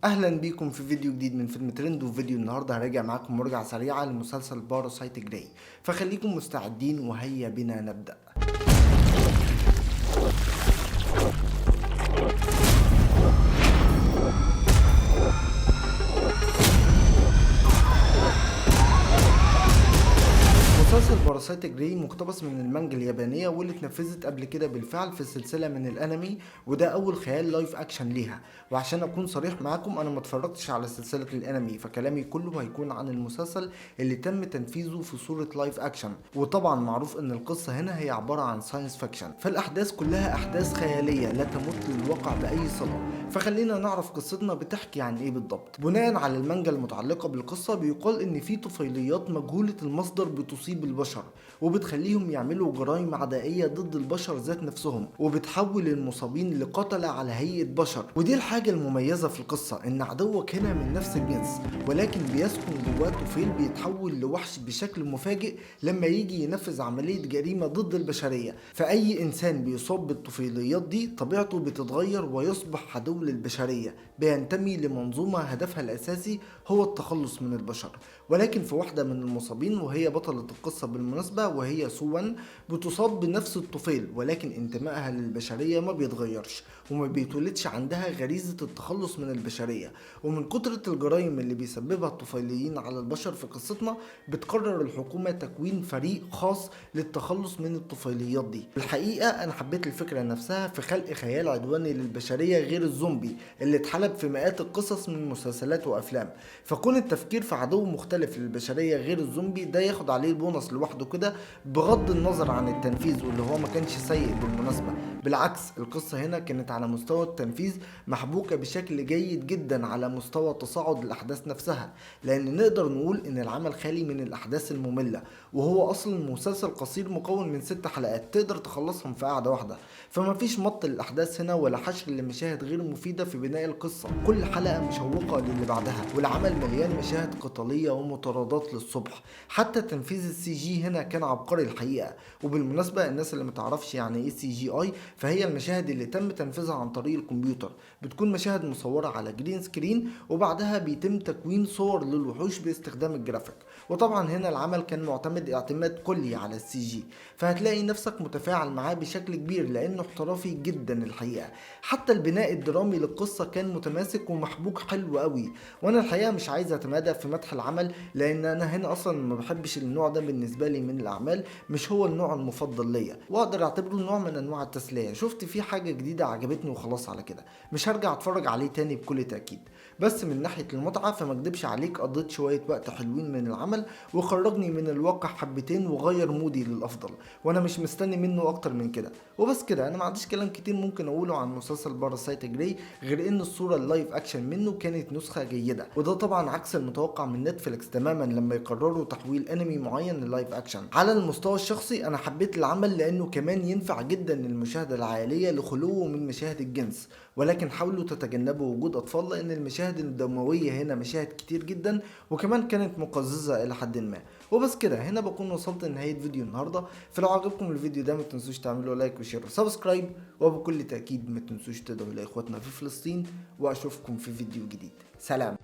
اهلا بيكم في فيديو جديد من فيلم ترند. وفيديو النهارده هراجع معاكم مراجعه سريعه لمسلسل باراسايت جراي، فخليكم مستعدين وهيا بنا نبدا. مسلسل باراسايت جراي مقتبس من المانجا اليابانية واللي اتنفذت قبل كده بالفعل في سلسلة من الانمي، وده اول خيال لايف اكشن ليها. وعشان اكون صريح معاكم انا ما اتفرجتش على سلسلة الانمي، فكلامي كله هيكون عن المسلسل اللي تم تنفيذه في صورة لايف اكشن. وطبعا معروف ان القصة هنا هي عبارة عن ساينس فيكشن، فالاحداث كلها احداث خيالية لا تمت للواقع باي صلة. فخلينا نعرف قصتنا بتحكي عن ايه بالضبط. بناء على المانجا المتعلقة بالقصة بيقال ان في طفيليات مجهولة المصدر بتصيب البشر وبتخليهم يعملوا جرائم عدائية ضد البشر ذات نفسهم، وبتحول المصابين لقتلة على هيئة بشر. ودي الحاجة المميزة في القصة، ان عدوك هنا من نفس الجنس ولكن بيسكن جواه طفيل بيتحول لوحش بشكل مفاجئ لما يجي ينفذ عملية جريمة ضد البشرية. فأي إنسان بيصاب بالطفيليات دي طبيعته بتتغير ويصبح عدو للبشرية، بينتمي لمنظومة هدفها الأساسي هو التخلص من البشر. ولكن في واحدة من المصابين وهي بطلة القصة بالمناسبة وهي سوان، بتصاب بنفس الطفيل ولكن انتمائها للبشرية ما بيتغيرش وما بيتولدش عندها غريزة التخلص من البشرية. ومن كترة الجرائم اللي بيسببها الطفيليين على البشر في قصتنا بتقرر الحكومة تكوين فريق خاص للتخلص من الطفيليات دي. الحقيقة أنا حبيت الفكرة نفسها في خلق خيال عدواني للبشرية غير الزومبي اللي اتحلب في مئات القصص من مسلسلات وأفلام. فكون التفكير في عدو مختلف للبشرية غير الزومبي ده ياخد عليه البونص لوحده كده، بغض النظر عن التنفيذ واللي هو ما كانش سيء بالمناسبة. بالعكس القصة هنا كانت على مستوى التنفيذ محبوكة بشكل جيد جدا على مستوى تصاعد الأحداث نفسها، لأن نقدر نقول إن العمل خالي من الأحداث المملة، وهو أصلا مسلسل قصير مكون من 6 حلقات تقدر تخلصهم في قعدة واحدة. فما فيش مط للأحداث هنا ولا حشر لمشاهد غير مفيدة في بناء القصة، كل حلقة مشوقة للي بعدها، والعمل مليان مشاهد قتالية ومطاردات للصبح. حتى تنفيذ السي جي هنا كان عبقري الحقيقة. وبالمناسبة الناس اللي متعرفش يعني ايه سي جي اي، فهي المشاهد اللي تم تنفيذها عن طريق الكمبيوتر، بتكون مشاهد مصورة على جرين سكرين وبعدها بيتم تكوين صور للوحوش باستخدام الجرافيك. وطبعا هنا العمل كان معتمد اعتماد كلي على السي جي، فهتلاقي نفسك متفاعل معاه بشكل كبير لانه احترافي جدا الحقيقة. حتى البناء الدرامي للقصة كان متماسك ومحبوك حلو قوي. وانا الحقيقة مش عايز اتمادى في مدح العمل لان انا هنا اصلا ما بحبش النوع ده بالنسبة لي من الاعمال، مش هو النوع المفضل ليا، واقدر اعتبره نوع من انواع التسلية. شفت فيه حاجة جديدة عجبتني وخلاص على كده، مش هرجع اتفرج عليه تاني بكل تأكيد. بس من ناحية المتعة فما اكدبش عليك، قضيت شوية وقت حلوين من العمل وخرجني من الواقع حبتين وغير مودي للافضل، وانا مش مستني منه اكتر من كده. وبس كده، انا ما عنديش كلام كتير ممكن اقوله عن مسلسل باراسايت جراي غير ان الصورة اللايف اكشن منه كانت نسخة جيدة، وده طبعا عكس المتوقع من نتفليكس تماما لما يقرروا تحويل انمي معين للايف اكشن. على المستوى الشخصي انا حبيت العمل لانه كمان ينفع جدا للمشاهدة العائلية لخلوه من مشاهد الجنس، ولكن حاولوا تتجنبوا وجود اطفال لان المشاهد الدموية هنا مشاهد كتير جدا وكمان كانت مقززة الى حد ما. وبس كده هنا بكون وصلت لنهاية فيديو النهاردة. فلو عجبكم الفيديو ده ما تنسوش تعملوا لايك وشير وسبسكرايب، وبكل تأكيد ما تنسوش تدعوا لاخواتنا في فلسطين، واشوفكم في فيديو جديد. سلام.